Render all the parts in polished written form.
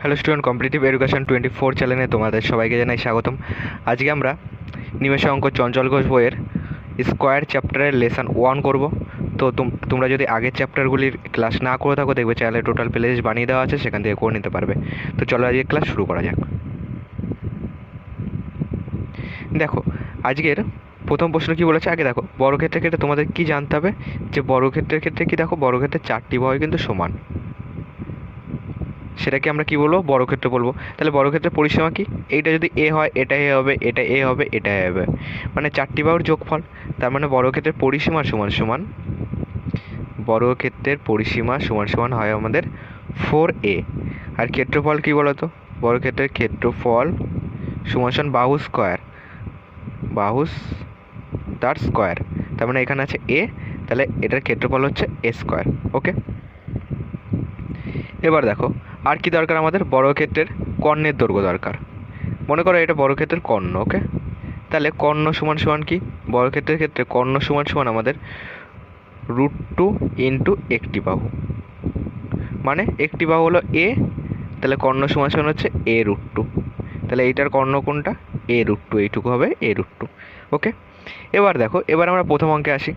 Hello student, competitive education 24 চ্যানেলে তোমাদের সবাইকে জানাই স্বাগতম। আজকে আমরা নিমেষে অঙ্ক চঞ্চল ঘোষ বইয়ের স্কোয়ার চ্যাপ্টারের লেসন 1 করব। তো তোমরা যদি আগের চ্যাপ্টারগুলির ক্লাস না করে থাকো, দেখবে চ্যানেলে টোটাল প্লেলিস্ট বানিয়ে দেওয়া আছে, সেখান থেকে করে নিতে পারবে। তো চলো আজকে ক্লাস শুরু করা যাক। দেখো আজকের প্রথম প্রশ্ন কি বলেছে, আগে দেখো বর্গক্ষেত্রের ক্ষেত্রে তোমাদের কি জানতে হবে, যে বর্গক্ষেত্রের ক্ষেত্রে কি দেখো বর্গক্ষেত্রের চারটি বাহু কিন্তু সমান, সেটাকে আমরা কি বলবো, বর্গক্ষেত্র বলবো। তাহলে বর্গক্ষেত্রের পরিসীমা কি, এইটা যদি এ হয় এটা এ হবে, এটা এ হবে, এটা এ হবে, মানে চারটি বাহুর যোগফল। তার মানে বর্গক্ষেত্রের পরিসীমা সমান সমান, বর্গক্ষেত্রের পরিসীমা সমান সমান হয় আমাদের 4a। আর ক্ষেত্রফল কি বলতো, বর্গক্ষেত্রের ক্ষেত্রফল সমান সমান বাহু স্কোয়ার, বাহু তার স্কোয়ার। তার মানে এখানে আছে এ, তাহলে এটার ক্ষেত্রফল হচ্ছে এ স্কোয়ার। ওকে, এবার দেখো আর কি দরকার আমাদের, বর্গক্ষেত্রের কর্ণের দৈর্ঘ্য দরকার। মনে করো এটা বর্গক্ষেত্রের কর্ণ। ওকে, তাহলে কর্ণ সমান সমান কি, বর্গক্ষেত্রের ক্ষেত্রে কর্ণ সমান সমান আমাদের √2 ইন্টু একটি বাহু, মানে একটি বাহু হলো এ, তাহলে কর্ণ সমান সমান হচ্ছে a√2। তাহলে এইটার কর্ণ কোনটা, a√2, এইটুকু হবে a√2। ওকে, এবার দেখো এবার আমরা প্রথম অঙ্কে আসি।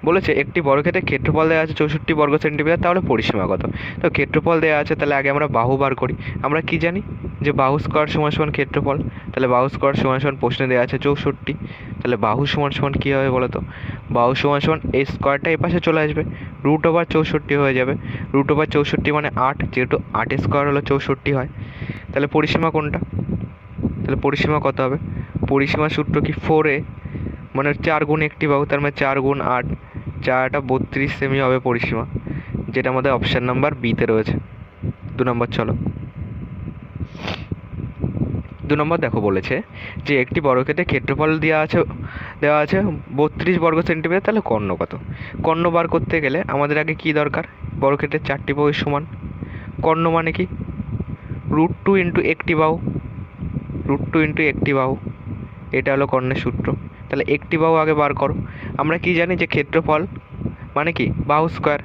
বলেছে একটি বর্গক্ষেত্রের ক্ষেত্রফল দেওয়া আছে 64 বর্গ সেন্টিমিটার, তাহলে পরিসীমা কত। তো ক্ষেত্রফল দেওয়া আছে, তাহলে আগে আমরা বাহু বার করি। আমরা কি জানি যে বাহু স্কোয়ার সমান সমান ক্ষেত্রফল, তাহলে বাহু স্কোয়ার সমান সমান প্রশ্নে দেওয়া আছে 64, তাহলে বাহু সমান সমান কী হবে বলো তো, বাহু সমান সমান এই স্কোয়ারটা এই পাশে চলে আসবে, √64 হয়ে যাবে। √64 মানে 8, যেহেতু 8 স্কোয়ার হলো 64 হয়। তাহলে পরিসীমা কোনটা, তাহলে পরিসীমা কত হবে, পরিসীমার সূত্র কি 4a, মানে 4 গুণ একটি বাহু, তার মানে 4 গুণ 8, 4টা 32 সেমি হবে পরিসীমা, যেটা আমাদের অপশান নাম্বার বিতে রয়েছে। 2 নম্বর, চলো 2 নম্বর দেখো বলেছে যে একটি বর্গক্ষেত্রে ক্ষেত্রফল দেওয়া আছে 32 বর্গ সেন্টিমিটার, তাহলে কর্ণ কত। কর্ণ বার করতে গেলে আমাদের আগে কি দরকার, বর্গক্ষেত্রের চারটি বাহু সমান, কর্ণ মানে কি √2 ইন্টু একটি বাহু, √2 ইন্টু একটি বাহু, এটা হলো কর্ণের সূত্র। তাহলে একটি বাহু আগে বার করো। আমরা কি জানি যে ক্ষেত্রফল মানে কি বাহু স্কোয়ার,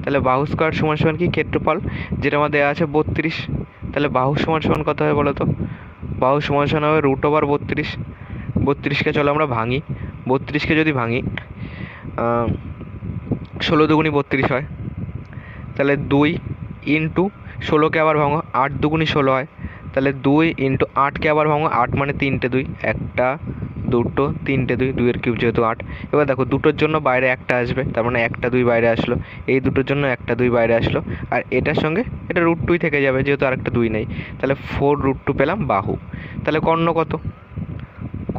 তাহলে বাহু স্কোয়ার সমান সমান কি ক্ষেত্রফল, যেটা আমাদের দেওয়া আছে 32। তাহলে বাহু সমান সমান কত হবে বলো তো, বাহু সমান সমান হবে √32। 32কে চলো আমরা ভাঙি, 32কে যদি ভাঙি 16 দুগুণি 32 হয়, তাহলে 2 ইন্টু 16কে আবার ভাঙো, 8 দুগুণি 16 হয়, তাহলে 2 ইন্টু 8কে আবার ভাঙো, 8 মানে 3টে 2, 1টা 2টো 3টে 2, 2 এর কিউব যেহেতু 8। এবার দেখো দুটোর জন্য বাইরে একটা আসবে, তার মানে একটা 2 বাইরে আসলো, এই দুটোর জন্য একটা 2 বাইরে আসলো, আর এটার সঙ্গে এটা √2 থেকে যাবে যেহেতু আরেকটা 2 নেই, তাহলে 4√2 পেলাম বাহু। তাহলে কর্ণ কত,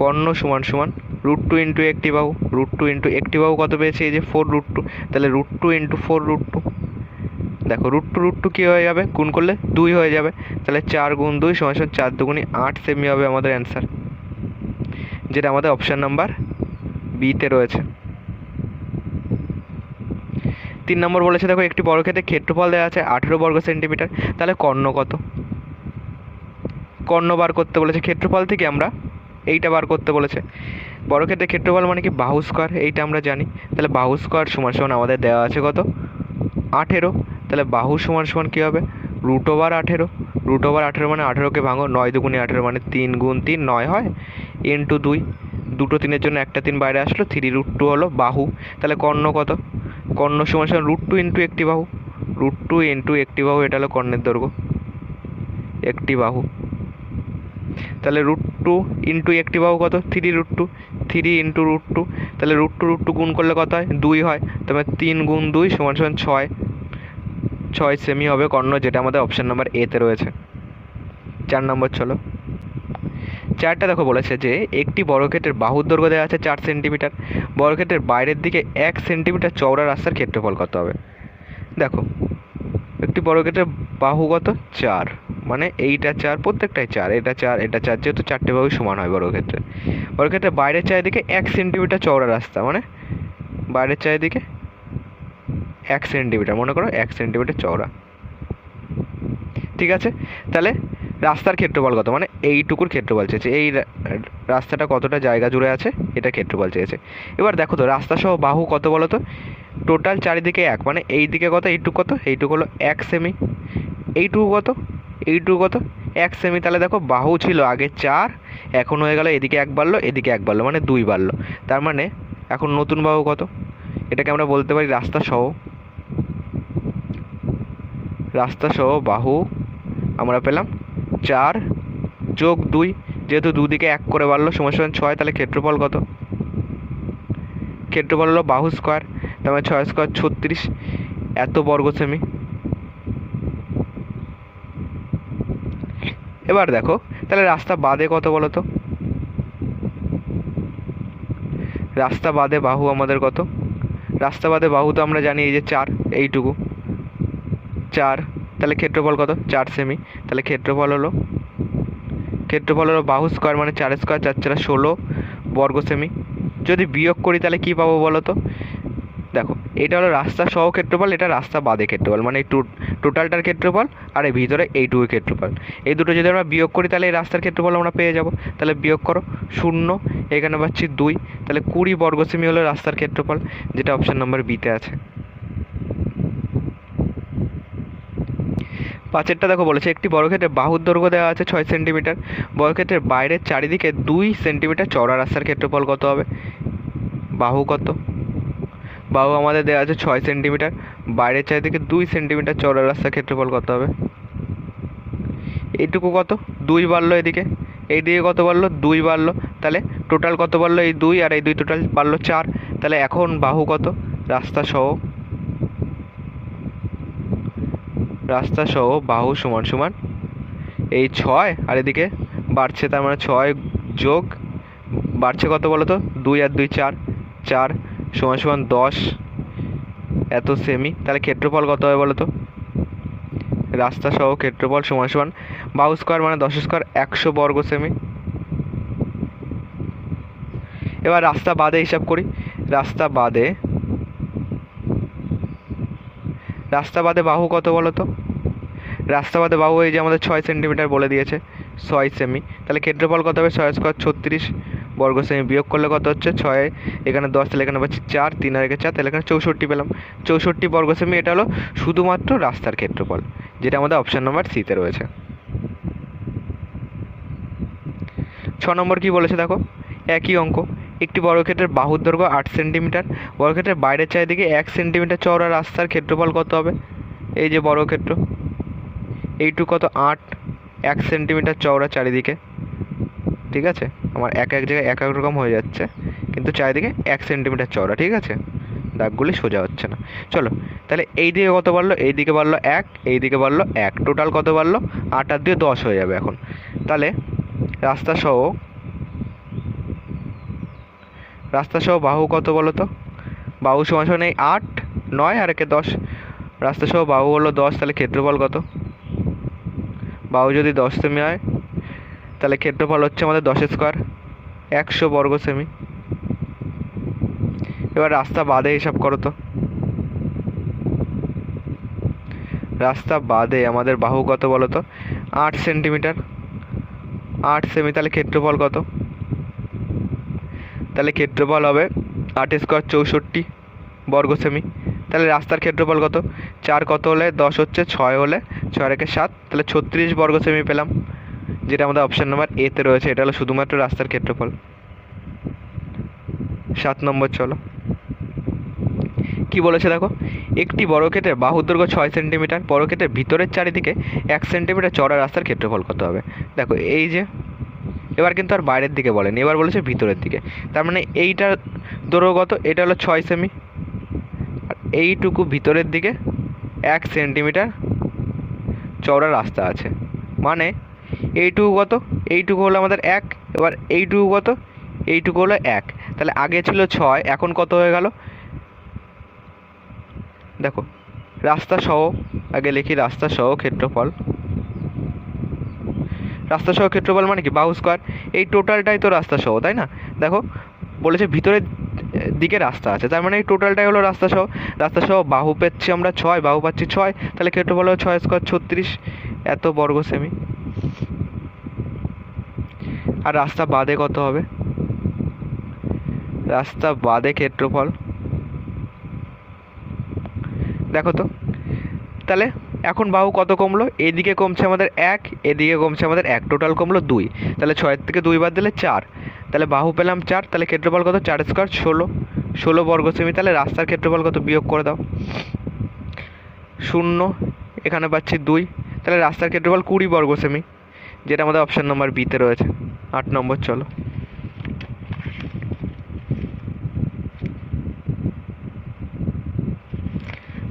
কর্ণ সমান সমান √2 ইন্টু একটি বাহু, √2 ইন্টু একটি বাহু কত পেয়েছে, এই যে 4√2, তাহলে √2 ইন্টু 4√2, দেখো √2 কী হয়ে যাবে, গুণ করলে 2 হয়ে যাবে, তাহলে 4 গুণ 2 সমান সমান 4 দুগুণি 8 সেমি হবে আমাদের অ্যান্সার, যেটা আমাদের অপশান নাম্বার বিতে রয়েছে। 3 নম্বর বলেছে দেখো একটি বর্গক্ষেত্রের ক্ষেত্রফল দেওয়া আছে 18 বর্গ সেন্টিমিটার, তাহলে কর্ণ কত। কর্ণ বার করতে বলেছে, ক্ষেত্রফল থেকে আমরা এইটা বার করতে বলেছে। বর্গক্ষেত্রের ক্ষেত্রফল মানে কি বাহু স্কোয়ার, এইটা আমরা জানি। তাহলে বাহু স্কোয়ার সমান সমান আমাদের দেওয়া আছে কত, 18। তাহলে বাহু সমান সমান কী হবে, √18, √18 মানে 18কে ভাঙো, 9 দুগুণি 18 মানে 3 গুণ 3 9 হয়, ইন্টু 2, দুটো 3-এর জন্য একটা 3 বাইরে আসলো, 3√2 হলো বাহু। তাহলে কর্ণ কত, কর্ণ সমান সমান √2 ইন্টু একটি বাহু, √2 ইন্টু একটি বাহু, এটা হলো কর্ণের দৈর্ঘ্য, একটি বাহু। তাহলে √2 ইন্টু একটি বাহু কত, 3√2, 3 ইন্টু √2, তাহলে √2 গুণ করলে কত হয়, 2 হয়, তবে 3 গুণ 2 সমান সমান 6 সেমি হবে কর্ণ, যেটা আমাদের অপশান নাম্বার এতে রয়েছে। 4 নম্বর, চলো 4টা দেখো বলেছে যে একটি বর্গক্ষেত্রের বাহুর দৈর্ঘ্য দেওয়া আছে 4 সেন্টিমিটার, বর্গক্ষেত্রের বাইরের দিকে 1 সেন্টিমিটার চওড়া রাস্তার ক্ষেত্রফল কত হবে। দেখো একটি বর্গক্ষেত্রের বাহু কত 4, মানে এইটা 4, প্রত্যেকটাই 4, এটা 4, এটা 4, যেহেতু চারটে বাহু সমান হয় বর্গক্ষেত্রের বাইরের চারিদিকে 1 সেন্টিমিটার চওড়া রাস্তা, মানে বাইরের চারিদিকে 1 সেন্টিমিটার, মনে করো 1 সেন্টিমিটার চওড়া, ঠিক আছে। তাহলে রাস্তার ক্ষেত্রফল কত, মানে এইটুকুর ক্ষেত্রফল চেয়েছে, এই রাস্তাটা কতটা জায়গা জুড়ে আছে এটা ক্ষেত্রফল চেয়েছে। এবার দেখো তো রাস্তা সহ বাহু কত বলো তো, টোটাল চারিদিকে 1, মানে এই দিকে কত, এইটুকু কত, এইটুকু হলো 1 সেমি, এইটুকু কত এইটুকু কত 1 সেমি। তাহলে দেখো বাহু ছিল আগে 4, এখন হয়ে গেল এদিকে 1 বাড়লো এদিকে 1 বাড়লো, মানে 2 বাড়লো। তার মানে এখন নতুন বাহু কত, এটাকে আমরা বলতে পারি রাস্তা সহ বাহু আমরা পেলাম 4 যোগ 2, যেহেতু দুদিকে 1 করে বাড়লো সমান সমান 6। তাহলে ক্ষেত্রফল কত, ক্ষেত্রফল হলো বাহু স্কোয়ার, তার মানে 6 স্কোয়ার 36 এত বর্গ সেমি। এবার দেখো তাহলে রাস্তা বাদে কত বলো তো, রাস্তা বাদে বাহু আমাদের কত, রাস্তা বাদে বাহু তো আমরা জানি এই যে 4, এইটুকু 4, তাহলে ক্ষেত্রফল কত 4 সেমি। তাহলে ক্ষেত্রফল হলো বাহু স্কোয়ার মানে 4 স্কোয়ার 4 4 16 বর্গ সেমি। যদি বিয়োগ করি তাহলে কি পাবো বলো তো, দেখো এটা হলো রাস্তা সহ ক্ষেত্রফল, এটা রাস্তা বাদে ক্ষেত্রফল, মানে এই টোটালটার ক্ষেত্রফল আর এই ভিতরে এইটুকু ক্ষেত্রফল, এই দুটো যদি আমরা বিয়োগ করি তাহলে এই রাস্তার ক্ষেত্রফল আমরা পেয়ে যাব। তাহলে বিয়োগ করো 0, এখানে পাচ্ছি 2, তাহলে 20 বর্গ সেমি হলো রাস্তার ক্ষেত্রফল, যেটা অপশন নম্বর বিতে আছে। 5এরটা দেখো বলেছে একটি বর্গক্ষেত্রের বাহুর দৈর্ঘ্য দেওয়া আছে 6 সেন্টিমিটার, বর্গক্ষেত্রের বাইরের চারিদিকে 2 সেন্টিমিটার চওড়া রাস্তার ক্ষেত্রফল কত হবে। বাহু কত, বাহু আমাদের দেওয়া আছে 6 সেন্টিমিটার, বাইরের চারিদিকে 2 সেন্টিমিটার চওড়া রাস্তার ক্ষেত্রফল কত হবে। এইটুকু কত 2 বাড়লো, এদিকে এইদিকে কত বাড়লো 2 বাড়লো, তাহলে টোটাল কত বাড়লো এই 2 আর এই 2 টোটাল বাড়লো 4। তাহলে এখন বাহু কত, রাস্তা সহ বাহু সমান সমান এই 6 আর এদিকে বাড়ছে, তার মানে 6 যোগ বাড়ছে কত বলো তো 2 আর 2 4, 4 সমান সমান 10 এত সেমি। তাহলে ক্ষেত্রফল কত হবে বলো তো, রাস্তা সহ ক্ষেত্রফল সমান সমান বাহু স্কোয়ার মানে 10 স্কোয়ার 100 বর্গ সেমি। এবার রাস্তা বাদে হিসাব করি, রাস্তা বাদে বাহু কত বলো তো, রাস্তা বাদে বাহু এই যে আমাদের 6 সেন্টিমিটার বলে দিয়েছে 6 সেমি, তাহলে ক্ষেত্রফল কত হবে 6 স্কোয়ার 36 বর্গ সেমি। বিয়োগ করলে কত হচ্ছে 6, এখানে 10, তাহলে এখানে পাচ্ছি 4, 3 আর 4, তাহলে এখানে 64 পেলাম, 64 বর্গ সেমি। এটা হলো শুধুমাত্র রাস্তার ক্ষেত্রফল, যেটা আমাদের অপশন নাম্বার সিতে রয়েছে। 6 নম্বর কি বলেছে দেখো, একই অঙ্ক, একটি বর্গক্ষেত্রের বাহুর দৈর্ঘ্য 8 সেন্টিমিটার, বর্গক্ষেত্রের বাইরের চারিদিকে 1 সেন্টিমিটার চওড়া রাস্তার ক্ষেত্রফল কত হবে। এই যে বর্গক্ষেত্র এইটুকু কত 8, 1 সেন্টিমিটার চওড়া চারিদিকে, ঠিক আছে আমার এক এক জায়গায় এক এক রকম হয়ে যাচ্ছে, কিন্তু চারিদিকে 1 সেন্টিমিটার চওড়া, ঠিক আছে দাগগুলি সোজা হচ্ছে না। চলো তাহলে এই দিকে কত বাড়লো, এই দিকে বাড়লো 1, এই দিকে বাড়লো 1, টোটাল কত বাড়লো 8 আর 2 10 হয়ে যাবে এখন। তাহলে রাস্তা সহ বাহু কত বলো তো, বাহু সমান সমান এই 8, 9 আর 1 10, রাস্তা সহ বাহু হলো 10, তাহলে ক্ষেত্রফল কত, বাহু যদি 10 সেমি হয় তাহলে ক্ষেত্রফল হচ্ছে আমাদের 10 স্কোয়ার 100 বর্গ সেমি। এবার রাস্তা বাদে হিসাব করো তো, রাস্তা বাদে আমাদের বাহু কত বলো তো 8 সেন্টিমিটার 8 সেমি, তাহলে ক্ষেত্রফল কত, তাহলে ক্ষেত্রফল হবে 8 স্কোয়ার 64 বর্গ সেমি। তাহলে রাস্তার ক্ষেত্রফল কত, 4 কত হলে 10 হচ্ছে, 6 হলে 6 আর 1 7, তাহলে 36 বর্গ সেমি পেলাম, যেটা আমাদের অপশন নাম্বার এতে রয়েছে। এটা হলো শুধুমাত্র রাস্তার ক্ষেত্রফল। 7 নম্বর চলো কি বলেছে দেখো, একটি বর্গক্ষেত্রের বাহুর দৈর্ঘ্য 6 সেন্টিমিটার, বর্গক্ষেত্রের ভিতরের চারিদিকে 1 সেন্টিমিটার চওড়া রাস্তার ক্ষেত্রফল কত হবে। দেখো এই যে এবার কিন্তু আর বাইরের দিকে বলেনি, এবার বলেছে ভিতরের দিকে, তার মানে এইটার দৈর্ঘ্য কত, এটা হলো 6 সেমি, আর এইটুকু ভিতরের দিকে 1 সেন্টিমিটার চওড়া রাস্তা আছে, মানে এইটুকু কত, এইটুকু হলো আমাদের 1, এবার এইটুকু কত, এইটুকু হলো 1, তাহলে আগে ছিল 6, এখন কত হয়ে গেল দেখো, রাস্তা সহ আগে লিখি রাস্তা সহ ক্ষেত্রফল, রাস্তা সহ ক্ষেত্রফল মানে কি বাহু স্কোয়ার, এই টোটালটাই তো রাস্তা সহ, তাই না। দেখো বলেছে ভিতরের দিকে রাস্তা আছে, তার মানে এই টোটালটাই হলো রাস্তা সহ বাহু পাচ্ছি আমরা 6, বাহু পাচ্ছি 6, তাহলে ক্ষেত্রফল হলো 6 স্কোয়ার 36 এত বর্গ সেমি। আর রাস্তা বাদে কত হবে, রাস্তা বাদে ক্ষেত্রফল দেখো তো, তাহলে এখন বাহু কত কমলো, এদিকে কমছে আমাদের 1, এদিকে কমছে আমাদের 1, টোটাল কমলো 2। তাহলে 6 থেকে 2 বাদ দিলে 4, তাহলে বাহু পেলাম 4। তাহলে ক্ষেত্রফল কত, 4 স্কোয়ার 16 বর্গ সেমি। তাহলে রাস্তার ক্ষেত্রফল কত বিয়োগ করে দাও, 0, এখানে পাচ্ছি 2। তাহলে রাস্তার ক্ষেত্রফল 20 বর্গ সেমি, যেটা আমাদের অপশান নম্বর বিতে রয়েছে। 8 নম্বর চলো।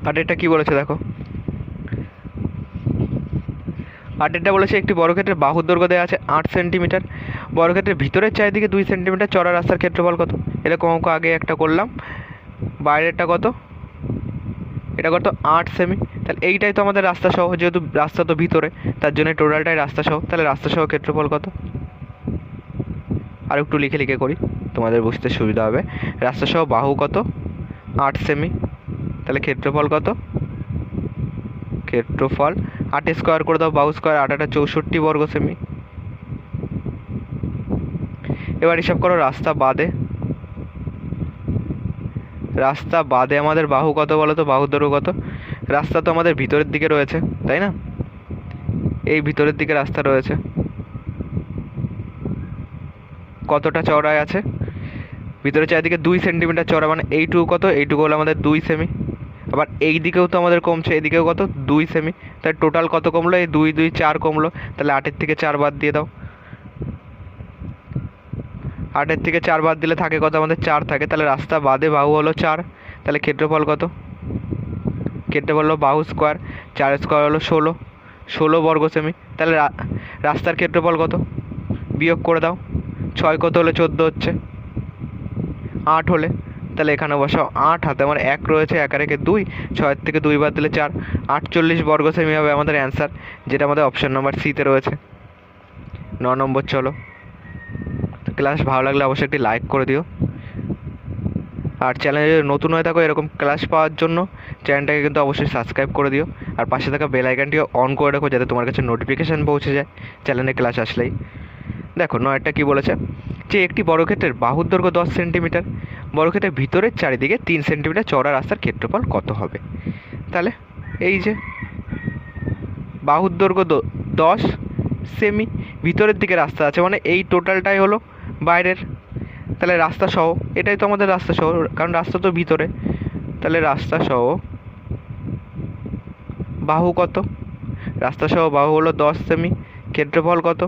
আর এটা কি বলেছে দেখো, আর এটা বলেছে একটি বর্গক্ষেত্রের বাহুর দৈর্ঘ্য দেওয়া আছে 8 সেন্টিমিটার, বর্গক্ষেত্রের ভিতরের চারিদিকে 2 সেন্টিমিটার, চওড়া রাস্তার ক্ষেত্রফল কত। এরকম অঙ্ক আগে একটা করলাম, বাইরেরটা কত, এটা কত 8 সেমি। তাহলে এইটাই তো আমাদের রাস্তা সহ, যেহেতু রাস্তা তো ভিতরে, তার জন্য টোটালটাই রাস্তা সহ। তাহলে রাস্তা সহ ক্ষেত্রফল কত, আর একটু লিখে লিখে করি তোমাদের বুঝতে সুবিধা হবে। রাস্তা সহ বাহু কত, 8 সেমি। তাহলে ক্ষেত্রফল কত, ক্ষেত্রফল 8 স্কোয়ার করে দাও, বাহু স্কোয়ার 8 8 64 বর্গ সেমি। এবার হিসাব করো রাস্তা বাদে, রাস্তা বাদে আমাদের বাহু কত বলো তো, বাহুর দৈর্ঘ্য কত। রাস্তা তো আমাদের ভিতরের দিকে রয়েছে, তাই না, এই ভিতরের দিকে রাস্তা রয়েছে, কতটা চওড়ায় আছে, ভিতরে চারিদিকে 2 সেন্টিমিটার চওড়া, মানে এইটুকু কত, এইটুকু হলো আমাদের 2 সেমি। আবার এই দিকেও তো আমাদের কমছে, এদিকেও কত 2 সেমি। তাহলে টোটাল কত কমলো, এই 2 2 4 কমলো। তাহলে 8 থেকে 4 বাদ দিয়ে দাও, 8 থেকে 4 বাদ দিলে থাকে কত, আমাদের 4 থাকে। তাহলে রাস্তা বাদে বাহু হলো 4। তাহলে ক্ষেত্রফল কত, ক্ষেত্রফল হলো বাহু স্কোয়ার, 4 স্কোয়ার হলো 16 বর্গ সেমি। তাহলে রাস্তার ক্ষেত্রফল কত বিয়োগ করে দাও, 6 কত হলে 14 হচ্ছে, 8 হলে। তাহলে এখানে বসাও 8, হাতে আমার 1 রয়েছে, 1 আর 1 2, 6 থেকে 2 বাদ দিলে 4, 48 বর্গ সেমি হবে আমাদের অ্যান্সার, যেটা আমাদের অপশন নাম্বার সিতে রয়েছে। 9 নম্বর চলো। ক্লাস ভালো লাগলে অবশ্যই একটি লাইক করে দিও, আর চ্যানেলে যদি নতুন হয়ে থাকো এরকম ক্লাস পাওয়ার জন্য চ্যানেলটাকে কিন্তু অবশ্যই সাবস্ক্রাইব করে দিও, আর পাশে থাকা বেল আইকনটিও অন করে রাখো, যাতে তোমার কাছে নোটিফিকেশান পৌঁছে যায় চ্যানেলে ক্লাস আসলেই। দেখো 9টা কী বলেছে, যে একটি বর্গক্ষেত্রের বাহুর দৈর্ঘ্য 10 সেন্টিমিটার, বর্গক্ষেত্রের ভিতরের চারিদিকে 3 সেন্টিমিটার চওড়া রাস্তার ক্ষেত্রফল কত হবে। তাহলে এই যে বাহুর দৈর্ঘ্য 10 সেমি, ভিতরের দিকে রাস্তা আছে, মানে এই টোটালটাই হলো বাইরের। তাহলে রাস্তা সহ, এটাই তো আমাদের রাস্তা সহ, কারণ রাস্তা তো ভিতরে। তাহলে রাস্তা সহ বাহু কত, রাস্তা সহ বাহু হলো 10 সেমি, ক্ষেত্রফল কত,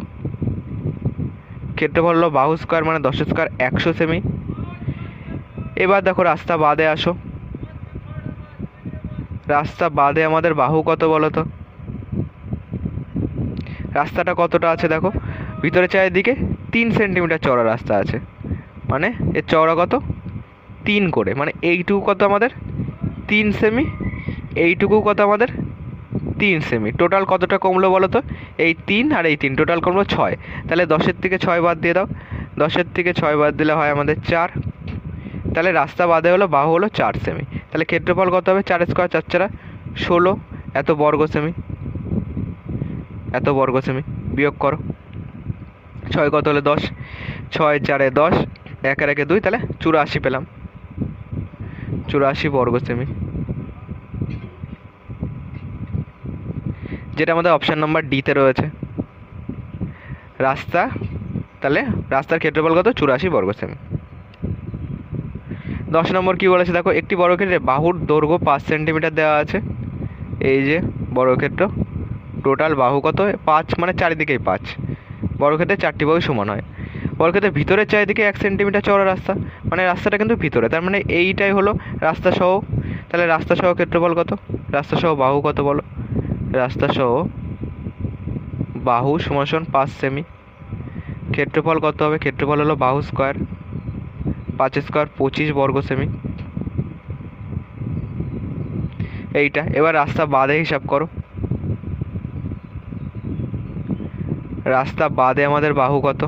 ক্ষেত্রফল হলো বাহু স্কোয়ার মানে 10 স্কোয়ার 100 সেমি। এবার দেখো রাস্তা বাদে আসো, রাস্তা বাদে আমাদের বাহু কত বলো তো, রাস্তাটা কতটা আছে দেখো, ভিতরে চারিদিকে 3 সেন্টিমিটার চওড়া রাস্তা আছে, মানে এর চওড়া কত 3 করে, মানে এইটুকু কত আমাদের 3 সেমি, এইটুকু কত আমাদের 3 সেমি। টোটাল কতটা কমলো বলো তো, এই 3 আর এই 3 টোটাল কমলো 6। তাহলে 10 থেকে 6 বাদ দিয়ে দাও, 10 থেকে 6 বাদ দিলে হয় আমাদের 4। তাহলে রাস্তা বাদে হলো বাহু হলো 4 সেমি। তাহলে ক্ষেত্রফল কত হবে, 4 স্কোয়ার 4 4 16, এত বর্গ সেমি, এত বর্গ সেমি। বিয়োগ করো, 6 কত হলে 10, 6 4 10, 1 আর 1 2, তাহলে 84 পেলাম, 84 বর্গ সেমি, যেটা আমাদের অপশান নাম্বার ডিতে রয়েছে। রাস্তা, তাহলে রাস্তার ক্ষেত্রফল কত 84 বর্গ সেমি। 10 নম্বর কী বলেছে দেখো, একটি বর্গক্ষেত্রে বাহুর দৈর্ঘ্য 5 সেন্টিমিটার দেওয়া আছে, এই যে বর্গক্ষেত্র, টোটাল বাহু কত 5, মানে চারিদিকেই 5, বর্গক্ষেত্রে 4টি বাহু সমান হয়। বর্গক্ষেত্রের ভিতরের চারিদিকে 1 সেন্টিমিটার চওড়া রাস্তা, মানে রাস্তাটা কিন্তু ভিতরে, তার মানে এইটাই হলো রাস্তা সহ। তাহলে রাস্তা সহ ক্ষেত্রফল কত, রাস্তা সহ বাহু কত বলো, রাস্তা সহ বাহু সমান 5 সেমি, ক্ষেত্রফল কত হবে, ক্ষেত্রফল হলো বাহু স্কোয়ার, 5 স্কোয়ার 25 বর্গ সেমি, এইটা। এবার রাস্তা বাদে হিসাব করো, রাস্তা বাদে আমাদের বাহু কত,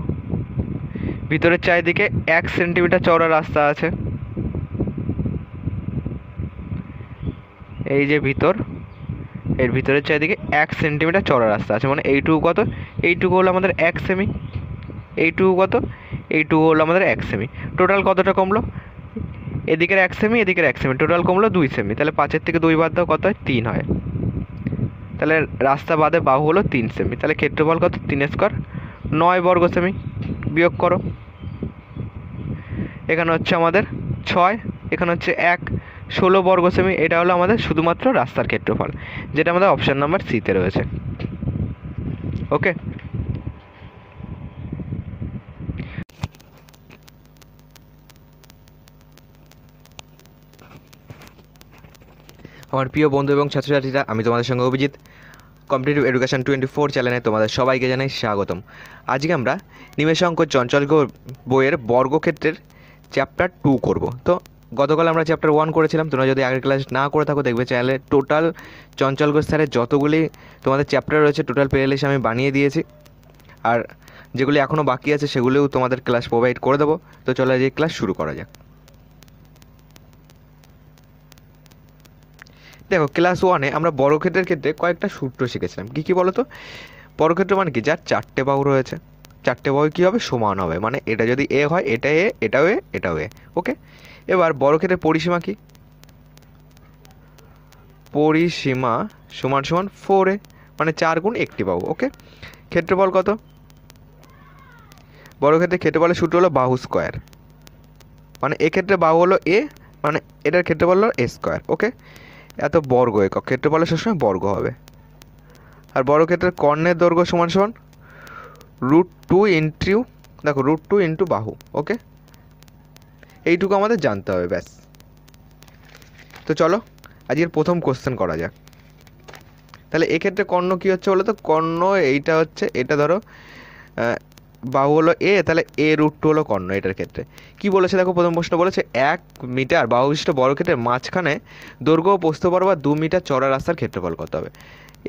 ভিতরের চারিদিকে 1 সেন্টিমিটার চওড়া রাস্তা আছে, এই যে ভিতর, এর ভিতরের চারিদিকে 1 সেন্টিমিটার চওড়া রাস্তা আছে, মানে এইটুকু কত, এইটুকু হলো আমাদের 1 সেমি, এইটুকু কত, এইটুকু হলো আমাদের 1 সেমি। টোটাল কতটা কমলো, এদিকের 1 সেমি, এদিকের 1 সেমি, টোটাল কমলো 2 সেমি। তাহলে 5 থেকে 2 বাদ দাও, কত হয় 3 হয়। তাহলে রাস্তা বাদে বাহু হলো 3 সেমি, তাহলে ক্ষেত্রফল কত 3 স্কোয়ার 9 বর্গ সেমি। বিয়োগ করো, এখানে হচ্ছে আমাদের 6, এখানে হচ্ছে 1, 16 বর্গ সেমি। এটা হলো আমাদের শুধুমাত্র রাস্তার ক্ষেত্রফল, যেটা আমাদের অপশান নাম্বার সিতে রয়েছে। ওকে, আমার প্রিয় বন্ধু এবং ছাত্রছাত্রীরা, আমি তোমাদের সঙ্গে অভিজিৎ, কম্পিটিটিভ এডুকেশন 24 চ্যানেলে তোমাদের সবাইকে জানাই স্বাগতম। আজকে আমরা নিমেষাঙ্ক চঞ্চল বইয়ের বর্গক্ষেত্রের চ্যাপ্টার 2 করব। তো গতকাল আমরা চ্যাপ্টার 1 করেছিলাম। তোমরা যদি আগের ক্লাস না করে থাকো, দেখবে চ্যানেলে টোটাল চঞ্চল ঘোষ স্যারের যতগুলি তোমাদের চ্যাপ্টার রয়েছে টোটাল প্লেলিস্ট আমি বানিয়ে দিয়েছি, আর যেগুলি এখনও বাকি আছে সেগুলিও তোমাদের ক্লাস প্রোভাইড করে দেবো। তো চলো এই ক্লাস শুরু করা যাক। দেখো, ক্লাস 1-এ আমরা বর্গক্ষেত্রের ক্ষেত্রে কয়েকটা সূত্র শিখেছিলাম। কী কী বলো তো? বর্গক্ষেত্র মানে কি? যার 4টে বাহু রয়েছে, 4টে বাহু কী হবে? সমান হবে। মানে এটা যদি এ হয়, এটা এ, এটাও এ, এটাও এ। ওকে, এবার বর্গক্ষেত্রের পরিসীমা কি? পরিসীমা সমান সমান 4a, মানে 4 গুণ একটি বাহু। ওকে, ক্ষেত্রফল কত? বর্গক্ষেত্রের ক্ষেত্রফলের সূত্র হলো বাহু স্কোয়ার, মানে এক্ষেত্রে বাহু হলো এ, মানে এটার ক্ষেত্রফল হলো এ স্কোয়ার। ওকে, এত বর্গ একক, ক্ষেত্রফলের সবসময় বর্গ হবে। আর বর্গক্ষেত্রের কর্ণের দৈর্ঘ্য সমান সমান √2 ইন্টু, দেখো √2 ইন্টু বাহু। ওকে, এইটুকু আমাদের জানতে হবে, ব্যাস। তো চলো আজকের প্রথম কোশ্চেন করা যাক। তাহলে এক্ষেত্রে কর্ণ কী হচ্ছে বলো তো? কর্ণ এইটা হচ্ছে, এটা ধরো বাহু হলো এ, তাহলে এ √2 হলো কর্ণ। এটার ক্ষেত্রে কি বলেছে দেখো, প্রথম প্রশ্ন বলেছে 1 মিটার বাহু বিশিষ্ট বর্গক্ষেত্রের মাঝখানে দৈর্ঘ্য ও প্রস্থ বরাবর 2 মিটার চওড়া রাস্তার ক্ষেত্রফল কত হবে?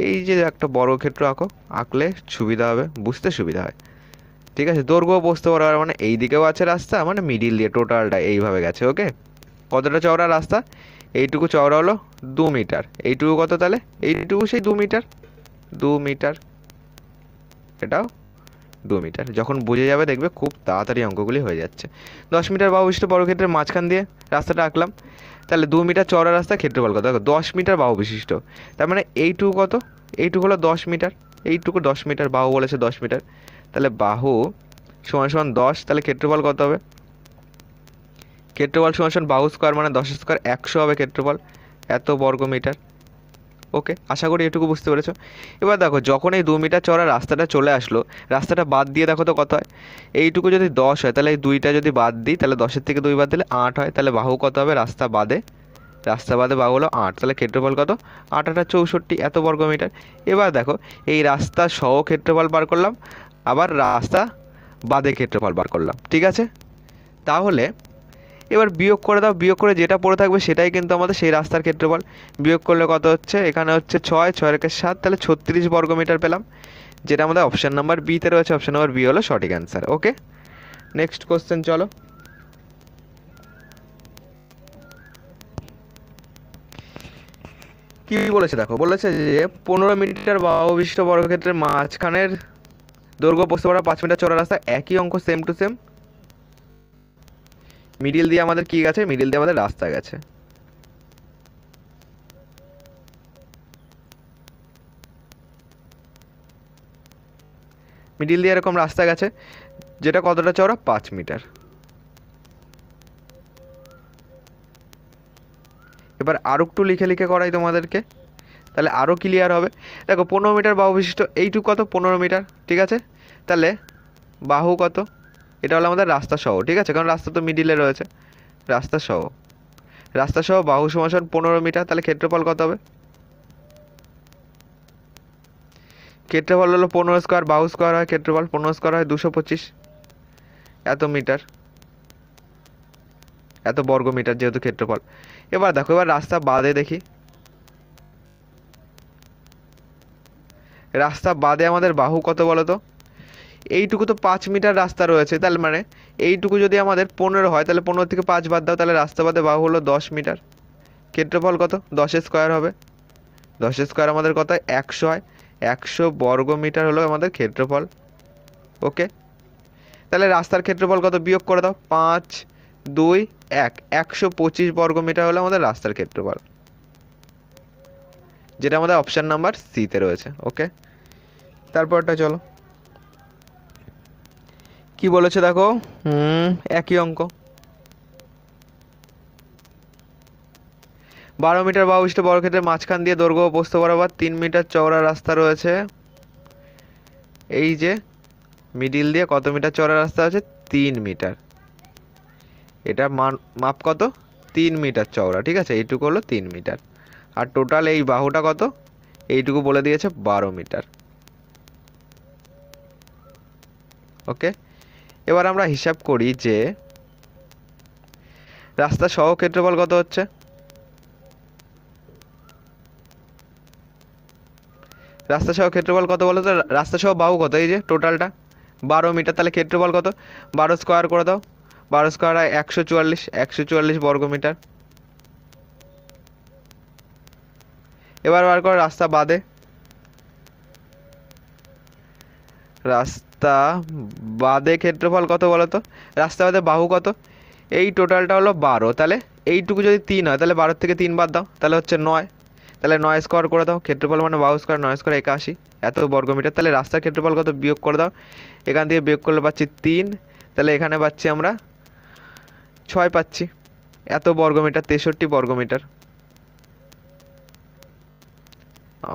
এই যে একটা বর্গক্ষেত্র আঁকলে সুবিধা হবে, বুঝতে সুবিধা হয়। ঠিক আছে, দৈর্ঘ্য ও প্রস্থ বরাবর মানে এই দিকেও আছে রাস্তা, মানে মিডিল দিয়ে টোটালটা এইভাবে গেছে। ওকে, কতটা চওড়া রাস্তা? এইটুকু চওড়া হলো 2 মিটার। এইটুকু কত? তাহলে এইটুকু সেই 2 মিটার, 2 মিটার, এটাও 2 মিটার। যখন বুঝে যাবে দেখবে খুব তাড়াতাড়ি অঙ্কগুলি হয়ে যাচ্ছে। 10 মিটার বাহু বিশিষ্ট বর্গক্ষেত্রের মাঝখান দিয়ে রাস্তাটা আঁকলাম, তাহলে 2 মিটার চওড়া রাস্তা, ক্ষেত্রফল কত? দেখো 10 মিটার বাহু বিশিষ্ট, তার মানে এইটুকু কত? এইটুকু হলো 10 মিটার, এইটুকু 10 মিটার, বাহু বলেছে 10 মিটার, তাহলে বাহু সমান সমান 10, তাহলে ক্ষেত্রফল কত হবে? ক্ষেত্রফল সমান সমান বাহু স্কোয়ার, মানে 10 স্কোয়ার 100 হবে ক্ষেত্রফল, এত বর্গ মিটার। ওকে, আশা করি এটুকু বুঝতে পেরেছো। এবার দেখো, যখন এই 2 মিটার চওড়া রাস্তাটা চলে আসলো, রাস্তাটা বাদ দিয়ে দেখো তো কত হয়? এইটুকু যদি 10 হয়, তাহলে এই 2টা যদি বাদ দিই, তাহলে 10-এর থেকে 2 বাদ দিলে 8 হয়। তাহলে বাহু কত হবে রাস্তা বাদে? রাস্তা বাদে বাহু হলো 8, তাহলে ক্ষেত্রফল কত? 8 × 64, এত বর্গ মিটার। এবার দেখো, এই রাস্তা সহ ক্ষেত্রফল বার করলাম, আবার রাস্তা বাদে ক্ষেত্রফল বার করলাম। ঠিক আছে, তাহলে এবার বিয়োগ করে দাও, বিয়োগ করে যেটা পড়ে থাকবে সেটাই কিন্তু আমাদের সেই রাস্তার ক্ষেত্রফল। বিয়োগ করলে কত হচ্ছে? এখানে হচ্ছে 6, 6 × 7, তাহলে 36 বর্গ মিটার পেলাম, যেটা আমাদের অপশান নাম্বার বিতে রয়েছে। অপশান নাম্বার বি হলো সঠিক অ্যান্সার। ওকে, নেক্সট কোশ্চেন চলো। কি বলেছে দেখো, বলেছে যে 15 মিটার বাহু বিশিষ্ট বর্গক্ষেত্রের মাঝখানের দৈর্ঘ্য প্রস্থ বরাবর 5 মিটার চওড়া রাস্তা, একই অঙ্ক সেম টু সেম। মিডিল দিয়ে আমাদের কি গেছে? মিডিল দিয়ে আমাদের রাস্তা গেছে। মিডিল দিয়ে এরকম রাস্তা গেছে, যেটা কতটা চওড়া? 5 মিটার। এবার আরও একটু লিখে লিখে করাই তোমাদেরকে, তাহলে আরও ক্লিয়ার হবে। দেখো 15 মিটার বাহু বিশিষ্ট, এইটুকু কত? 15 মিটার। ঠিক আছে, তাহলে বাহু কত? এটা হলো আমাদের রাস্তা সহ। ঠিক আছে, কারণ রাস্তা তো মিডিলে রয়েছে, রাস্তা সহ, রাস্তা সহ বাহু সমান সমান 15 মিটার, তাহলে ক্ষেত্রফল কত হবে? ক্ষেত্রফল হলো 15 স্কোয়ার, বাহু স্কোয়ার হয় ক্ষেত্রফল, 15 স্কোয়ার হয় 225, এত মিটার, এত বর্গ মিটার যেহেতু ক্ষেত্রফল। এবার দেখো, এবার রাস্তা বাদে দেখি, রাস্তা বাদে আমাদের বাহু কত বলো তো? এইটুকু তো 5 মিটার রাস্তা রয়েছে, তাহলে মানে এইটুকু যদি আমাদের 15 হয়, তাহলে 15 থেকে 5 বাদ দাও, তাহলে রাস্তা বাদে বাহু হলো 10 মিটার। ক্ষেত্রফল কত? 10 স্কোয়ার হবে, 10 স্কোয়ার আমাদের কত হয়? 100 হয়, 100 বর্গ মিটার হলো আমাদের ক্ষেত্রফল। ওকে, তাহলে রাস্তার ক্ষেত্রফল কত? বিয়োগ করে দাও, 5, 2, 1, 125 বর্গ মিটার হলো আমাদের রাস্তার ক্ষেত্রফল। যেটা আমাদের অপশান নাম্বার সিতে রয়েছে। ওকে, তারপরটা চলো কি বলেছে দেখো। একই অঙ্ক। 12 মিটার বাহুবিশিষ্ট বর্গক্ষেত্রের মাঝখান দিয়ে দৈর্ঘ্য ও প্রস্থ বরাবর 3 মিটার চওড়া রাস্তা রয়েছে। এই যে মিডিল দিয়ে কত মিটার চওড়া রাস্তা আছে? 3 মিটার। এটা মাপ কত? 3 মিটার চওড়া, ঠিক আছে, এইটুকু হলো 3 মিটার। আর টোটাল এই বাহুটা কত? এইটুকু বলে দিয়েছে 12 মিটার। ওকে, এবার আমরা হিসাব করি যে রাস্তা সহ ক্ষেত্রফল কত হচ্ছে। রাস্তা সহ ক্ষেত্রফল কত বলো তো? রাস্তা সহ বাহু কত? এই যে টোটালটা 12 মিটার, তাহলে ক্ষেত্রফল কত? 12 স্কোয়ার করে দাও। 12 স্কোয়ার হয় 144, 144 বর্গমিটার। এবার বার করো রাস্তা বাদে। রাস্তা বাদে ক্ষেত্রফল কত বলো তো? রাস্তা বাদে বাহু কত? এই টোটালটা হলো 12, তাহলে এইটুকু যদি 3 হয় তাহলে 12 থেকে 3 বাদ দাও, তাহলে হচ্ছে 9। তাহলে 9 স্কোয়ার করে দাও। ক্ষেত্রফল মানে বাহু স্কোয়ার, 9 স্কোয়ার 81 এত বর্গমিটার। তাহলে রাস্তার ক্ষেত্রফল কত বিয়োগ করে দাও। এখান থেকে বিয়োগ করলে পাচ্ছি 3, তাহলে এখানে পাচ্ছি আমরা 6 পাচ্ছি। এত বর্গমিটার, 63 বর্গমিটার।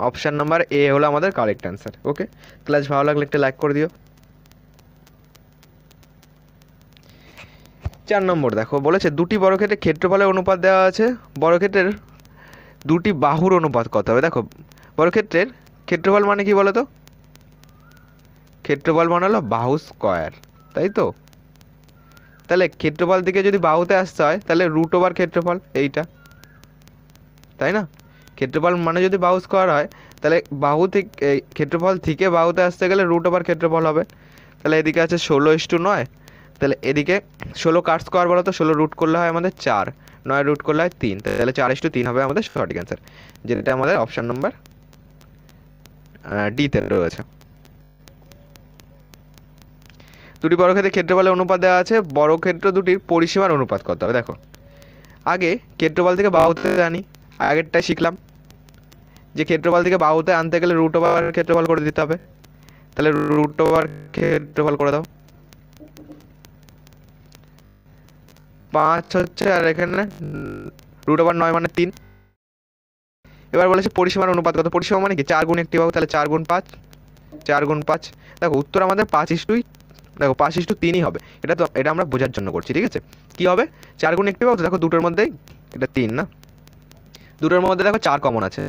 অপশান নাম্বার এ হলো আমাদের কারেক্ট অ্যান্সার। ওকে, ক্লাস ভালো লাগলে একটা লাইক করে দিও। 4 নম্বর দেখো, বলেছে দুটি বর্গক্ষেত্রের ক্ষেত্রফলের অনুপাত দেওয়া আছে। বর্গক্ষেত্রের দুটি বাহুর অনুপাত কত হবে? দেখো, বর্গক্ষেত্রের ক্ষেত্রফল মানে কি বলো তো? ক্ষেত্রফল মানে হলো বাহু স্কোয়ার, তাই তো? তাহলে ক্ষেত্রফল থেকে যদি বাহুতে আসতে হয় তাহলে রুট ওভার ক্ষেত্রফল, এইটা, তাই না? ক্ষেত্রফল মানে যদি বাহু স্কোয়ার হয় তাহলে বাহু থেকে ক্ষেত্রফল থেকে বাহুতে আসতে গেলে রুট ওভার ক্ষেত্রফল হবে। তাহলে এদিকে আছে 16:9, তাহলে এদিকে 16 কার স্কোয়ার বলো তো? 16 রুট করলে হয় আমাদের 4, 9 রুট করলে হয় 3, তাহলে 4:3 হবে আমাদের সঠিক অ্যান্সার, যেটা আমাদের অপশান নাম্বার ডিতে রয়েছে। দুটি বর্গক্ষেত্রের ক্ষেত্রফলের অনুপাত দেওয়া আছে। বর্গক্ষেত্র দুটির পরিসীমার অনুপাত কত হবে? দেখো, আগে ক্ষেত্রফল থেকে বাহুতে আনি, আগেরটাই শিখলাম যে ক্ষেত্রফল থেকে বাহুতে আনতে গেলে রুট ওভার ক্ষেত্রফল করে দিতে হবে। তাহলে রুট ওভার ক্ষেত্রফল করে দাও। 5 হচ্ছে, আর এখানে রুট ওভার 9 মানে 3। এবার বলেছে পরিসীমার অনুপাত কত? পরিসীমা মানে কি? 4 গুণ একটি বাহু, তাহলে 4 গুণ 5, 4 গুণ 5। দেখো উত্তর আমাদের 5:3, দেখো 5:3ই হবে। এটা আমরা বোঝার জন্য করছি, ঠিক আছে? কি হবে? 4 গুণ একটি বাহু, দেখো দুটোর মধ্যেই এটা 3 না, দুটোর মধ্যে দেখো 4 কমন আছে,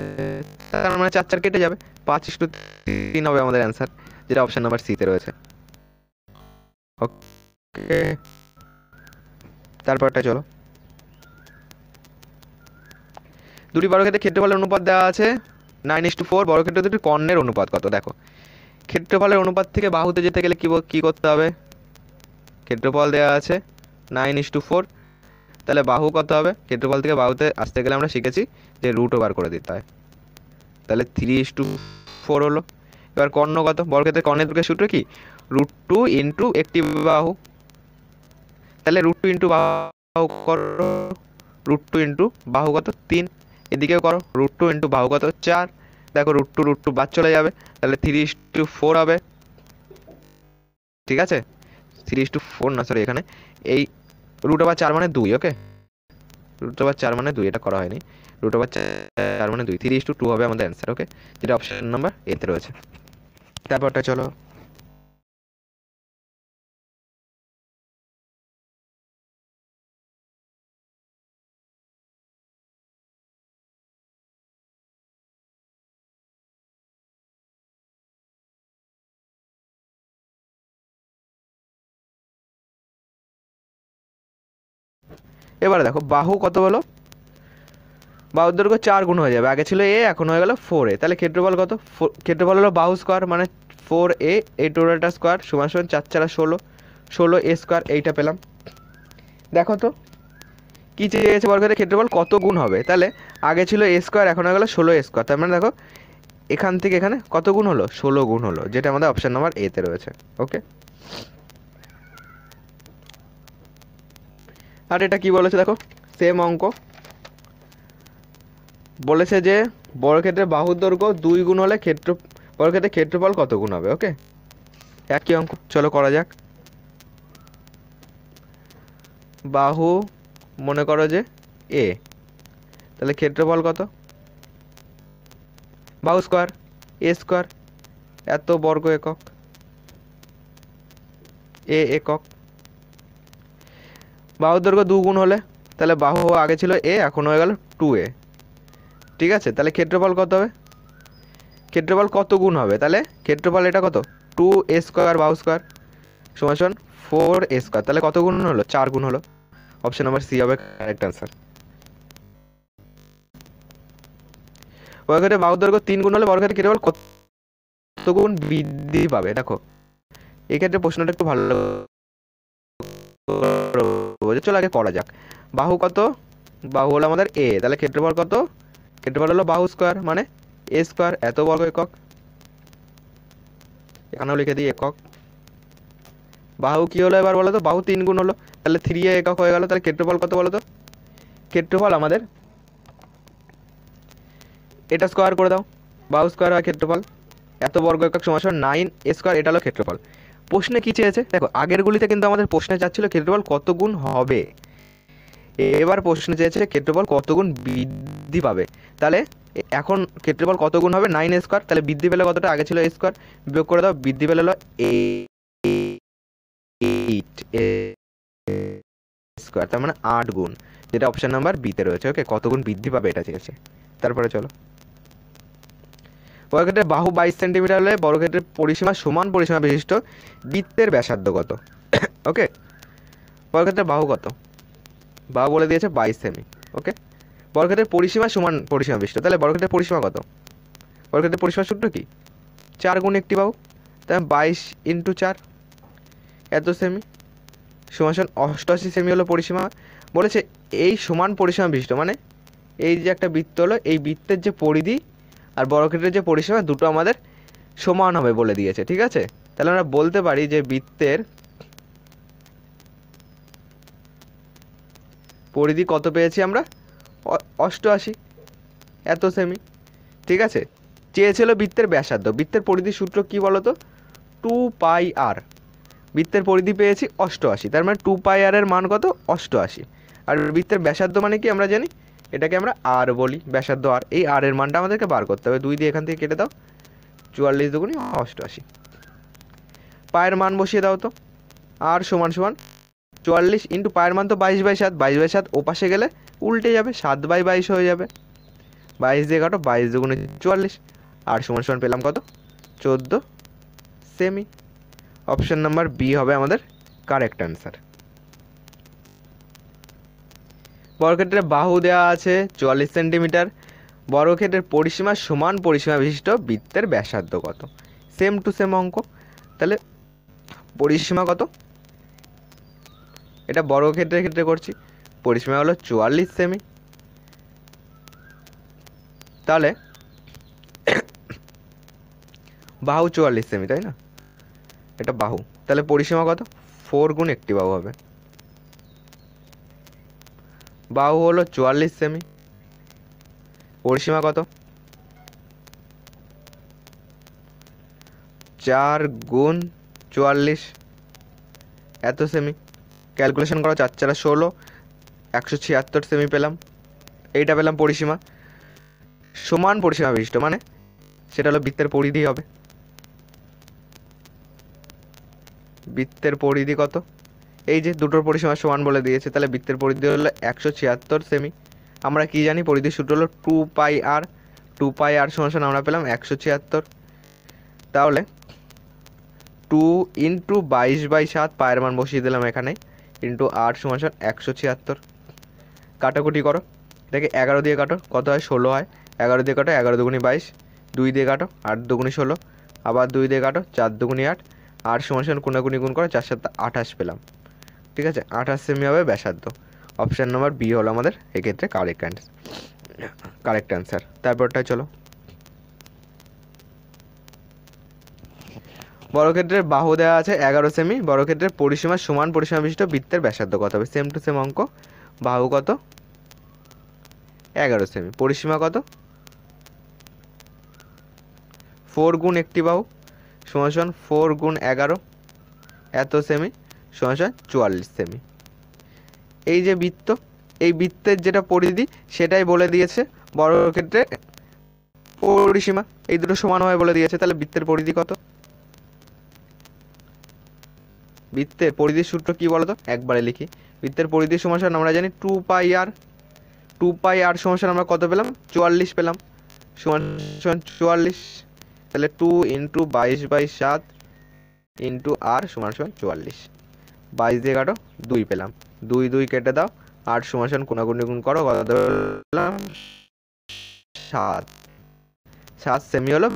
তার মানে 4 4 কেটে যাবে, 5:3 হবে আমাদের অ্যান্সার, যেটা অপশন নাম্বার সিতে রয়েছে। ওকে, তারপরটা চলো। দুটি বর্গক্ষেত্রের ক্ষেত্রফলের অনুপাত দেওয়া আছে 9:4। বর্গক্ষেত্র দুটি কর্ণের অনুপাত কত? দেখো, ক্ষেত্রফলের অনুপাত থেকে বাহুতে যেতে গেলে কি করতে হবে? ক্ষেত্রফল দেওয়া আছে 9:4, তাহলে বাহু কত হবে? ক্ষেত্রফল থেকে বাহুতে আসতে গেলে আমরা শিখেছি যে রুট ওভার করে দিতে হয়, তাহলে 3:4 হলো। এবার কর্ণ কত? বর্গক্ষেত্রের কর্ণের দুটোর সূত্র কি? √2 ইন্টু একটি বাহু, তাহলে √2 ইন্টু বাহু করো, √2 ইন্টু বাহু কত? 3। এদিকেও করো, √2 ইন্টু বাহু কত? 4। দেখো √2 বাদ চলে যাবে, তাহলে 3:4 হবে, ঠিক আছে? 3:4 না, সরি, এখানে এই √4 মানে 2। ওকে, √4 মানে 2, এটা করা হয়নি। √4 মানে 2, 3:2 হবে আমাদের অ্যান্সার। ওকে, যেটা অপশন নাম্বার এতে রয়েছে। তারপরটা চলো। এবারে দেখো বাহু কত হলো? বাহুর দৈর্ঘ্য 4 গুণ হয়ে যাবে, আগে ছিল a, এখন হয়ে গেল 4a, তাহলে ক্ষেত্রফল কত? ক্ষেত্রফল হলো বাহু স্কোয়ার মানে 4a, এই টোটালটা স্কোয়ার সমান সমান 4 4 16, 16a স্কোয়ার, এইটা পেলাম। দেখো তো কি চেয়েছে? বর্গক্ষেত্রের ক্ষেত্রফল কত গুণ হবে? তাহলে আগে ছিল a স্কোয়ার, এখন হয়ে গেল 16a স্কোয়ার, তার মানে দেখো এখান থেকে এখানে কত গুণ হলো? 16 গুণ হলো, যেটা আমাদের অপশন নাম্বার এতে রয়েছে। ওকে, আর এটা কি বলেছে দেখো, সেম অঙ্ক। বলেছে যে বর্গক্ষেত্রের বাহুর দৈর্ঘ্য 2 গুণ হলে বর্গক্ষেত্রের ক্ষেত্রফল কত গুণ হবে। ওকে, একই অঙ্ক, চলো করা যাক। বাহু মনে করো যে এ, তাহলে ক্ষেত্রফল কত? বাহু স্কোয়ার এ স্কোয়ার, এত বর্গ একক, এ একক। বাহুর দৈর্ঘ্য 2 গুণ হলে, তাহলে বাহু আগে ছিল এ, এখন হয়ে গেল 2a। ঠিক আছে, তাহলে ক্ষেত্রফল কত হবে? ক্ষেত্রফল কত গুণ হবে? তাহলে ক্ষেত্রফল এটা কত? 2a স্কোয়ার বাহু স্কোয়ার সমান সমান 4a স্কোয়ার, তাহলে কত গুণ হলো? 4 গুণ হলো। অপশন নাম্বার সি হবে কারেক্ট অ্যান্সার। বর্গক্ষেত্রের বাহুর দৈর্ঘ্য 3 গুণ হলে বর্গক্ষেত্রের ক্ষেত্রফল কত গুণ বৃদ্ধি পাবে? দেখো এক্ষেত্রে প্রশ্নটা একটু ভালো, চলো আগে করা যাক। বাহু কত? বাহু হলো আমাদের এ, তাহলে ক্ষেত্রফল কত? ক্ষেত্রফল হলো বাহু স্কোয়ার মানে এ স্কোয়ার, এত বর্গ একক, এখানেও লিখে দিই একক। বাহু কি হলো এবার বলো তো? বাহু 3 গুণ হলো, তাহলে 3a একক হয়ে গেল। তাহলে ক্ষেত্রফল কত বলো তো? ক্ষেত্রফল আমাদের এটা স্কোয়ার করে দাও, বাহু স্কোয়ার হয় ক্ষেত্রফল, এত বর্গ একক সমান সমান 9a স্কোয়ার, এটা হলো ক্ষেত্রফল। প্রশ্নে কি চেয়েছে দেখো, আগের গুলিতে কিন্তু আমাদের প্রশ্নে চাচ্ছিল ক্ষেত্রফল কত গুণ হবে, এবার প্রশ্নে চেয়েছে ক্ষেত্রফল কত গুণ বৃদ্ধি পাবে। তাহলে এখন ক্ষেত্রফল কত গুণ হবে? 9a স্কোয়ার, তাহলে বৃদ্ধি পেলে কতটা? আগে ছিল a স্কোয়ার, বিয়োগ করে দাও, বৃদ্ধি পেলে হলো 8a স্কোয়ার, তার মানে 8 গুণ, যেটা অপশন নাম্বার বিতে রয়েছে। ওকে, কত গুণ বৃদ্ধি পাবে এটা চেয়েছে। তারপরে চলো, বর্গক্ষেত্রের বাহু 22 সেন্টিমিটার হলে বর্গক্ষেত্রের পরিসীমা সমান পরিসীমা বিশিষ্ট বৃত্তের ব্যাসার্ধ কত? ওকে, বর্গক্ষেত্রের বাহু কত? বাহু বলে দিয়েছে 22 সেমি। ওকে, বর্গক্ষেত্রের পরিসীমা সমান পরিসীমা বিশিষ্ট, তাহলে বর্গক্ষেত্রের পরিসীমা কত? বর্গক্ষেত্রের পরিসীমা সূত্র কি? 4 গুণ একটি বাহু, তাহলে 22 ইন্টু 4, এত সেমি সমান সমান 88 সেমি হলো পরিসীমা। বলেছে এই সমান পরিসীমা বিশিষ্ট, মানে এই যে একটা বৃত্ত হলো, এই বৃত্তের যে পরিধি আর বর্গক্ষেত্রের যে পরিসীমা দুটো আমাদের সমান হবে বলে দিয়েছে। ঠিক আছে, তাহলে আমরা বলতে পারি যে বৃত্তের পরিধি কত পেয়েছি আমরা? 88 এত সেমি। ঠিক আছে, চেয়েছিল বৃত্তের ব্যাসার্ধ। বৃত্তের পরিধির সূত্র কি বলতো? 2πr। বৃত্তের পরিধি পেয়েছি 88, তার মানে 2πr এর মান কত? 88। আর বৃত্তের ব্যাসার্ধ মানে কি আমরা জানি, এটাকে আমরা আর বলি, ব্যাসার্ধ আর। এই আর এর মানটা আমাদেরকে বার করতে হবে। 2 দিয়ে এখান থেকে কেটে দাও, 44 দুগুণে 88। পায়ের মান বসিয়ে দাও তো, আর সমান সমান 44 ইন্টু পায়ের মান তো 22/7, 22/7 ও পাশে গেলে উল্টে যাবে, 7/22 হয়ে যাবে। 22 দিয়ে কাটো, 22 দুগুণে 44, আর সমান সমান পেলাম কত? 14 সেমি। অপশন নাম্বার বি হবে আমাদের কারেক্ট অ্যান্সার। বর্গক্ষেত্রের বাহু দেওয়া আছে 44 সেন্টিমিটার, বর্গক্ষেত্রের পরিসীমা সমান পরিসীমা বিশিষ্ট বৃত্তের ব্যাসার্ধ কত? সেম টু সেম অঙ্ক, তাহলে পরিসীমা কত? এটা বর্গক্ষেত্রের ক্ষেত্রে করছি, পরিসীমা হলো 44 সেমি। তাহলে বাহু 44 সেমি, তাই না? এটা বাহু, তাহলে পরিসীমা কত? 4 গুণ একটি বাহু হবে। বাহু হলো 44 সেমি, পরিসীমা কত? 4 গুণ 44 এত সেমি। ক্যালকুলেশন করো, 4 4 16, 176 সেমি পেলাম। এইটা পেলাম পরিসীমা। সমান পরিসীমা বিশিষ্ট মানে সেটা হলো বৃত্তের পরিধি হবে। বৃত্তের পরিধি কত? এই যে দুটোর পরিসীমা সমান বলে দিয়েছে, তাহলে বৃত্তের পরিধি হলো 176 সেমি। আমরা কি জানি? পরিধির সূত্র হলো 2πr। 2πr সমান সমান আমরা পেলাম 176। তাহলে 2 ইন্টু 22/7, পায়ের মান বসিয়ে দিলাম এখানে, ইন্টু 8 সমান সমান 176। কাটাকুটি করো, এটাকে 11 দিয়ে কাটো, কত হয়? 16 হয়। 11 দিয়ে কাটো, 11 দুগুণি 22, 2 দিয়ে কাটো, 8 দুগুণি 16, আবার 2 দিয়ে কাটো, 4 দুগুণি 8, 8 সমান সমান কোনাকুনি গুণ করো, 4 7 28 পেলাম। ঠিক আছে, 28 সেমি হবে ব্যাসার্ধ। অপশান নাম্বার বি হলো আমাদের এক্ষেত্রে কারেক্ট অ্যান্সার। তারপরটা চলো, বর্গক্ষেত্রের বাহু দেওয়া আছে 11 সেমি, বর্গক্ষেত্রের পরিসীমা সমান পরিসীমা বিশিষ্ট বৃত্তের ব্যাসার্ধ কত হবে? সেম টু সেম অঙ্ক। বাহু কত? 11 সেমি। পরিসীমা কত? 4 গুণ একটি বাহু সমান সমান 4 গুণ 11 এত সেমি সমান সমান 44 সেমি। এই যে বৃত্ত, এই বৃত্তের যেটা পরিধি সেটাই বলে দিয়েছে বর্গক্ষেত্রের পরিসীমা, এই দুটো সমান হয় বলে দিয়েছে। তাহলে বৃত্তের পরিধি কত? বৃত্তের পরিধির সূত্র কি বলতো? একবারে লিখি। বৃত্তের পরিধির সমান সমান আমরা জানি 2 পাই আর। 2 পাই আর সমান সমান আমরা কত পেলাম? 44 পেলাম। সমান সমান 44, তাহলে 2 ইন্টু 22/7 ইন্টু আর সমান সমান 44। 22 দিয়ে কাটো, 2 পেলাম। 2 2 কেটে দাও, 8 সমান সমান কোনাকুনি গুণ করো, কত পেলাম? 7। 7 সেমি হলো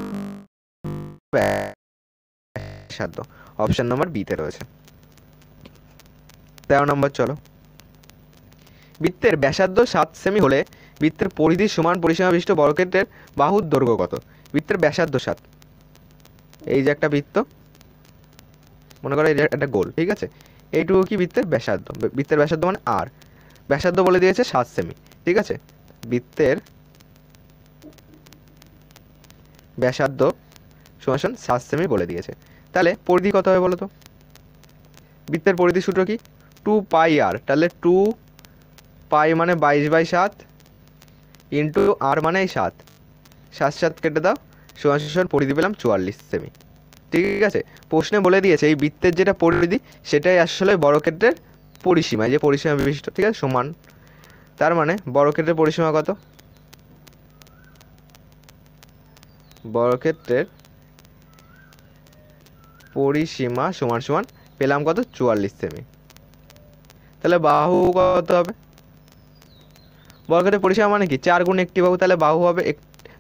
ব্যাসার্ধ। অপশন নম্বর বিতে রয়েছে। 13 নম্বর চলো। বৃত্তের ব্যাসার্ধ 7 সেমি হলে বৃত্তের পরিধির সমান পরিসীমা বিশিষ্ট বর্গক্ষেত্রের বাহুর দৈর্ঘ্য কত? বৃত্তের ব্যাসার্ধ 7, এই যে একটা বৃত্ত, মনে করো এই যে একটা গোল, ঠিক আছে? এইটুকু কি বৃত্তের ব্যাসার্ধ। বৃত্তের ব্যাসার্ধ মানে আর, ব্যাসার্ধ বলে দিয়েছে 7 সেমি, ঠিক আছে? বৃত্তের ব্যাসার্ধ সমান সমান 7 সেমি বলে দিয়েছে। তাহলে পরিধি কত হবে বলো তো? বৃত্তের পরিধির সূত্র কি? 2 পাই আর। তাহলে 2 পাই মানে 22/7 ইন্টু আর মানে 7, 7 7 কেটে দাও, সমান সমান পরিধি পেলাম 44 সেমি, ঠিক আছে? প্রশ্নে বলে দিয়েছে এই বৃত্তের যেটা পরিধি সেটাই আসলে বর্গক্ষেত্রের পরিসীমা, যে পরিসীমা বিশিষ্ট, ঠিক আছে? সমান, তার মানে বর্গক্ষেত্রের পরিসীমা কত? বর্গক্ষেত্রের পরিসীমা সমান সমান পেলাম কত? 44 সেমি। তাহলে বাহু কত হবে? বর্গক্ষেত্রের পরিসীমা মানে কি? 4 গুণ একটি বাহু, তাহলে বাহু হবে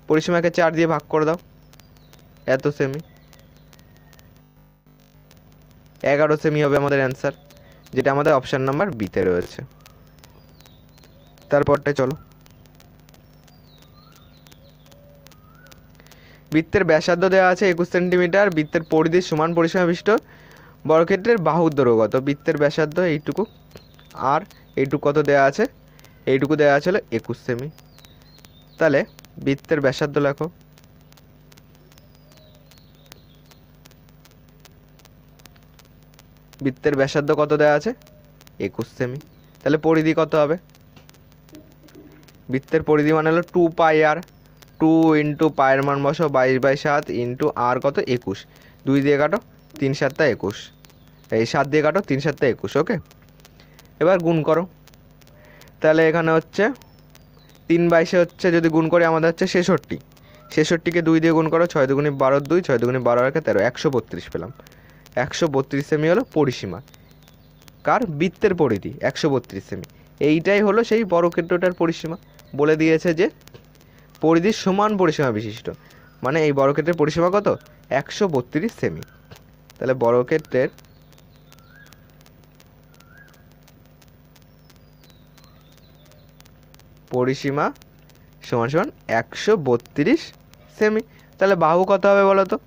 পরিসীমাকে 4 দিয়ে ভাগ করে দাও, এত সেমি। 11 সেমি হবে আমাদের অ্যান্সার, যেটা আমাদের অপশন নাম্বার বিতে রয়েছে। তারপরটা চলো। বৃত্তের ব্যাসার্ধ দেওয়া আছে 21 সেন্টিমিটার, বৃত্তের পরিধির সমান পরিসীমা বিশিষ্ট বর্গক্ষেত্রের বাহুর দৈর্ঘ্য কত? বৃত্তের ব্যাসার্ধ এইটুকু, আর এইটুকু কত দেওয়া আছে? এইটুকু দেওয়া আছে হলো 21 সেমি। তাহলে বৃত্তের ব্যাসার্ধ লেখো। বৃত্তের ব্যাসার্ধ কত দেওয়া আছে? 21 সেমি। তাহলে পরিধি কত হবে? বৃত্তের পরিধি মানে হলো 2 পাই আর। 2 ইন্টু পায়ের মান বসো 22/7 ইন্টু আর কত? 21। 2 দিয়ে কাটো, 3 7 21, এই 7 দিয়ে কাটো, 3 7 21। ওকে, এবার গুণ করো। তাহলে এখানে হচ্ছে 3/22 হচ্ছে, যদি গুণ করে আমাদের হচ্ছে 66। 66কে 2 দিয়ে গুণ করো, 6 দুগুণে 12, 2 6 দুগুণে 12 আর 13, 132 পেলাম। 132 সেমি হলো পরিসীমা কার? বৃত্তের পরিধি 132 সেমি। এইটাই হলো সেই বর্গক্ষেত্রটার পরিসীমা। বলে দিয়েছে যে পরিধির সমান পরিসীমা বিশিষ্ট, মানে এই বর্গক্ষেত্রের পরিসীমা কত? 132 সেমি। তাহলে বর্গক্ষেত্রের পরিসীমা সমান সমান 132 সেমি। তাহলে বাহু কত হবে বলো তো?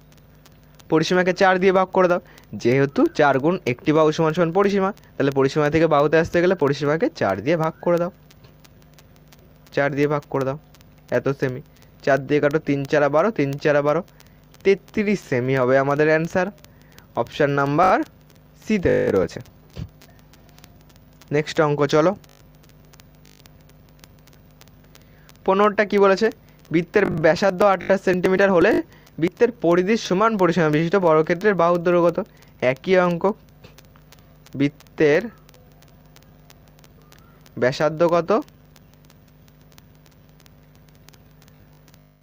পরিসীমাকে 4 দিয়ে ভাগ করে দাও, যেহেতু 4 গুণ একটি বাহু সমান সমান পরিসীমা, তাহলে পরিসীমা থেকে বাহুতে আসতে গেলে পরিসীমাকে 4 দিয়ে ভাগ করে দাও, 4 দিয়ে ভাগ করে দাও, এত সেমি। 4 দিয়ে কাটো, 3 4 12, 3 4 12, 33 সেমি হবে আমাদের অ্যান্সার। অপশান নাম্বার সিতে রয়েছে। নেক্সট অঙ্ক চলো। 15টা কি বলেছে? বৃত্তের ব্যাসার্ধ 28 সেন্টিমিটার হলে বৃত্তের পরিধির সমান পরিসীমা বিশিষ্ট বর্গক্ষেত্রের বাহুর দৈর্ঘ্য কত? একই অঙ্ক। বৃত্তের ব্যাসার্ধ কত?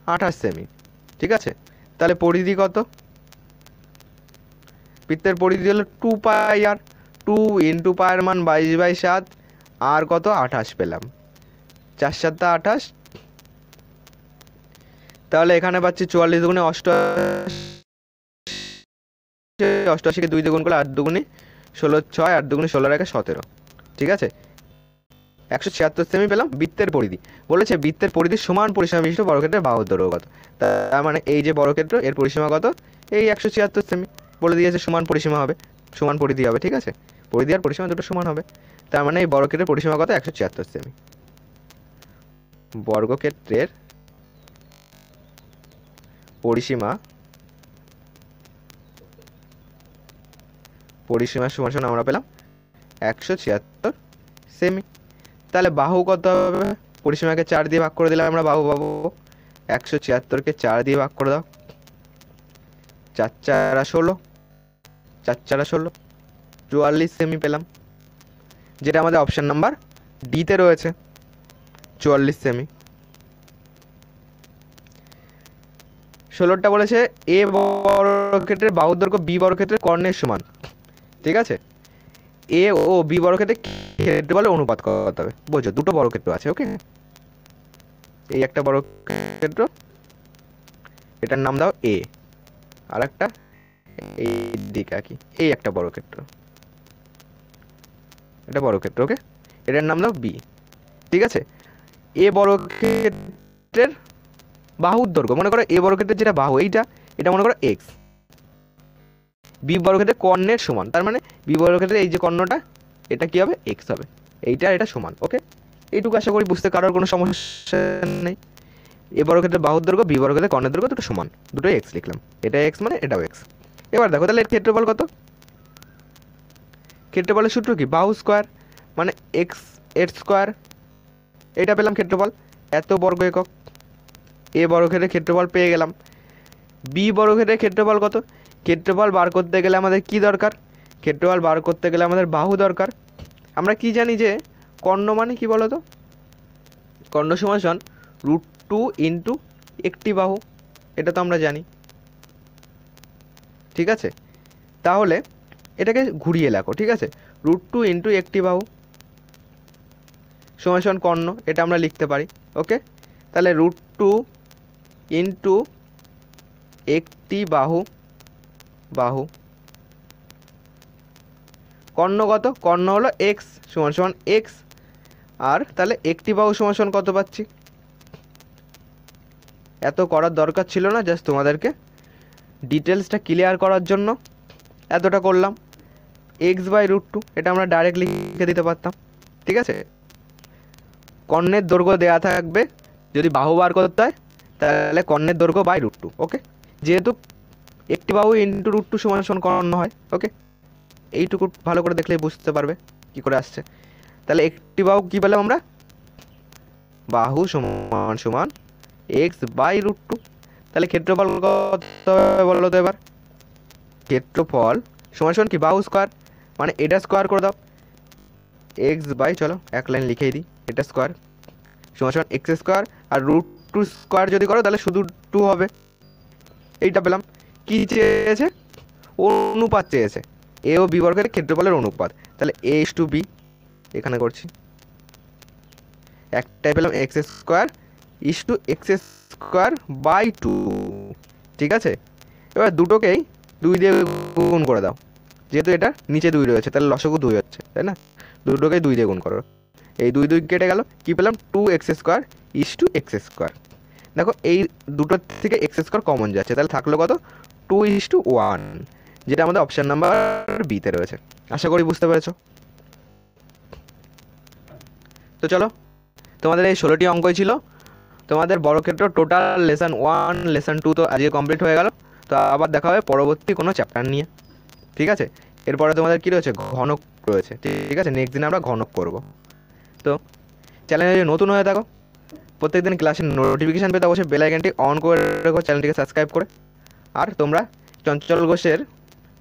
28 সেমি, ঠিক আছে? তাহলে পরিধি কত? বৃত্তের পরিধি হলো 2 পাই আর। 2 ইন্টু পায়ের মান 22/7 আর কত? 28 পেলাম, 4 7 28। তাহলে এখানে পাচ্ছি 44 দুগুণে 88, 88কে 2 দিয়ে গুণ করলে 8 দুগুণে 16, 6 8 দুগুণে 16 আর 17, ঠিক আছে? 176 সেমি পেলাম বৃত্তের পরিধি। বলেছে বৃত্তের পরিধির সমান পরিসীমা বিশিষ্ট বর্গক্ষেত্রের বাহুর দৈর্ঘ্য কত? তার মানে এই যে বর্গক্ষেত্র এর পরিসীমা কত? এই 176 সেমি। বলে দিয়েছে সমান পরিসীমা হবে, সমান পরিধি হবে, ঠিক আছে? পরিধি আর পরিসীমা দুটো সমান হবে, তার মানে এই বর্গক্ষেত্রের পরিসীমা কত? 176 সেমি। বর্গক্ষেত্রের পরিসীমা সমান সমান আমরা পেলাম 176 সেমি। তাহলে বাহু কত হবে? পরিসীমাকে 4 দিয়ে ভাগ করে দিলে আমরা বাহু পাবো। 176কে 4 দিয়ে ভাগ করে দাও, 4 4 16, 4 4 16, 44 সেমি পেলাম, যেটা আমাদের অপশন নাম্বার ডিতে রয়েছে, 44 সেমি। 16টা বলেছে এ বর্গক্ষেত্রের বাহুর দৈর্ঘ্য বি বর্গক্ষেত্রের কর্ণের সমান। ঠিক আছে, এ ও বি বর্গক্ষেত্রে ক্ষেত্রফলের অনুপাত কত হবে? বুঝছো, দুটো বর্গক্ষেত্র আছে। ওকে, এই একটা বর্গক্ষেত্র, এটার নাম দাও এ, আর একটা এই দিকে আঁকি, এই একটা বর্গক্ষেত্র, এটা বর্গক্ষেত্র। ওকে, এটার নাম দাও বি। ঠিক আছে, এ বর্গক্ষেত্রের বাহুর দৈর্ঘ্য, মনে করো এ বর্গক্ষেত্রের যেটা বাহু এইটা, এটা মনে করো এক্স, বি বর্গক্ষেত্রের কর্ণের সমান, তার মানে বি বর্গক্ষেত্রের এই যে কর্ণটা, এটা কি হবে? এক্স হবে, এইটা এটা সমান। ওকে, এইটুকু আশা করি বুঝতে কারোর কোনো সমস্যা নেই। এ বর্গক্ষেত্রের বাহুর দৈর্ঘ্য বি বর্গক্ষেত্রের কর্ণের দৈর্ঘ্য দুটো সমান, দুটোই এক্স লিখলাম, এটা এক্স মানে এটাও এক্স। এবার দেখো তাহলে এর ক্ষেত্রফল কত? ক্ষেত্রফলের সূত্র কি? বাহু স্কোয়ার মানে এক্স এর স্কোয়ার, এটা পেলাম ক্ষেত্রফল, এত বর্গ একক। এ বর্গক্ষেত্রের ক্ষেত্রফল পেয়ে গেলাম। বি বর্গক্ষেত্রের ক্ষেত্রফল কত? ক্ষেত্রফল বার করতে গেলে আমাদের কি দরকার? ক্ষেত্রফল বার করতে গেলে আমাদের বাহু দরকার। আমরা কি জানি যে কর্ণ মানে কি বলো তো? কর্ণ সমান √2 ইন্টু একটি বাহু, এটা তো আমরা জানি। ঠিক আছে, তাহলে এটাকে ঘুরিয়ে লেখো। ঠিক আছে, √2 ইন্টু একটি বাহু সমান কর্ণ, এটা আমরা লিখতে পারি। ওকে, তাহলে √2 ইন্টু একটি বাহু, কর্ণ কত? কর্ণ হলো এক্স, সমান এক্স, আর তাহলে একটি বাহু সমান কত পাচ্ছি? এত করার দরকার ছিল না, জাস্ট তোমাদেরকে ডিটেলসটা ক্লিয়ার করার জন্য এতটা করলাম। x/√2, এটা আমরা ডাইরেক্ট লিখে দিতে পারতাম। ঠিক আছে, কর্ণের দৈর্ঘ্য দেয়া থাকবে, যদি বাহু বার করতে হয় তাহলে কর্ণের দৈর্ঘ্য /√2। ওকে, যেহেতু একটি বাহু ইন্টু √2 সমান কর্ণ হয়। ওকে, এইটুকু ভালো করে দেখলেই বুঝতে পারবে কি করে আসছে। তাহলে একটি বাহু কি পেলাম আমরা? বাহু সমান x/√2। তাহলে ক্ষেত্রফল কত হবে বলো তো এবার? ক্ষেত্রফল সমান কি? বাহু স্কোয়ার মানে এটা স্কোয়ার করে দাও, চলো এক লাইন লিখেই দিই, এটা স্কোয়ার সমান এক্স স্কোয়ার, আর √2 স্কোয়ার যদি করো তাহলে শুধু 2 হবে। এইটা পেলাম। কি চেয়েছে? অনুপাত চেয়েছে, এ ও বি বর্গের ক্ষেত্রফলের অনুপাত। তাহলে a/b এখানে করছি, একটাই পেলাম x²/2। ঠিক আছে, এবার দুটোকেই 2 দিয়ে গুণ করে দাও, যেহেতু এটা নিচে 2 রয়েছে তাহলে লসাগু 2 হচ্ছে, তাই না? দুটোকেই 2 দিয়ে গুণ করো, এই 2 2 কেটে গেল, কি পেলাম? 2x²/2। দেখো এই দুটোর থেকে x² কমন যাচ্ছে, তাহলে থাকলো কত? 2:1, যেটা আমাদের অপশান নাম্বার বিতে রয়েছে। আশা করি বুঝতে পেরেছো। তো চলো, তোমাদের এই 16টি অঙ্কই ছিল তোমাদের বর্গক্ষেত্র টোটাল লেসন 1 লেসন 2 তো আজকে কমপ্লিট হয়ে গেল। তো আবার দেখা হবে পরবর্তী কোনো চ্যাপ্টার নিয়ে। ঠিক আছে, এরপরে তোমাদের কী রয়েছে? ঘনক রয়েছে। ঠিক আছে, নেক্সট দিন আমরা ঘনক করব। তো চ্যানেলে যদি নতুন হয়ে থাকো, প্রত্যেকদিন ক্লাসের নোটিফিকেশান পেতে অবশ্যই বেল আইকনটি অন করে রেখো, চ্যানেলটিকে সাবস্ক্রাইব করে। আর তোমরা চঞ্চল ঘোষের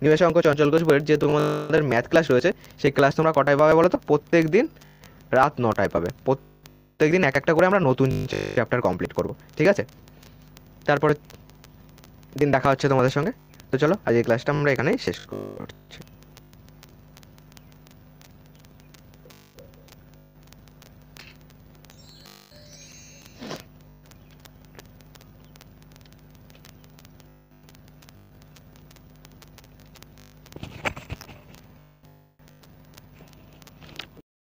নিমেষ অঙ্ক চঞ্চল ঘোষ বইয়ের যে তোমাদের ম্যাথ ক্লাস রয়েছে, সেই ক্লাস তোমরা কটায় পাবে বলো তো? প্রত্যেক দিন রাত 9টায় পাবে। প্রত্যেকদিন এক একটা করে আমরা নতুন চ্যাপ্টার কমপ্লিট করব। ঠিক আছে, তারপরে দিন দেখা হচ্ছে তোমাদের সঙ্গে। তো চলো, আজ এই ক্লাসটা আমরা এখানেই শেষ করছি।